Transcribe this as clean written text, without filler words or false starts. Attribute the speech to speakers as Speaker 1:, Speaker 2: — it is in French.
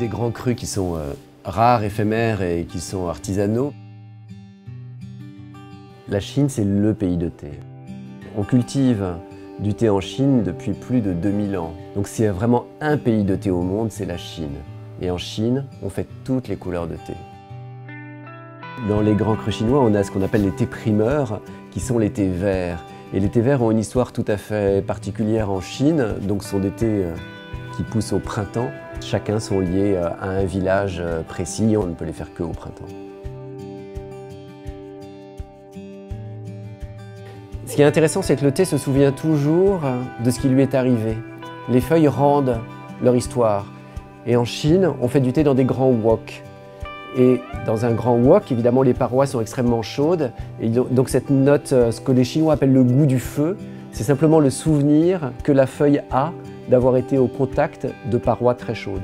Speaker 1: des grands crus qui sont rares, éphémères et qui sont artisanaux. La Chine, c'est le pays de thé. On cultive du thé en Chine depuis plus de 2000 ans. Donc s'il y a vraiment un pays de thé au monde, c'est la Chine. Et en Chine, on fait toutes les couleurs de thé. Dans les grands crus chinois, on a ce qu'on appelle les thés primeurs, qui sont les thés verts. Et les thés verts ont une histoire tout à fait particulière en Chine. Donc ce sont des thés qui poussent au printemps. Chacun sont liés à un village précis, on ne peut les faire qu'au printemps. Ce qui est intéressant, c'est que le thé se souvient toujours de ce qui lui est arrivé. Les feuilles rendent leur histoire. Et en Chine, on fait du thé dans des grands woks. Et dans un grand wok, évidemment, les parois sont extrêmement chaudes. Et donc cette note, ce que les Chinois appellent le goût du feu, c'est simplement le souvenir que la feuille a d'avoir été au contact de parois très chaudes.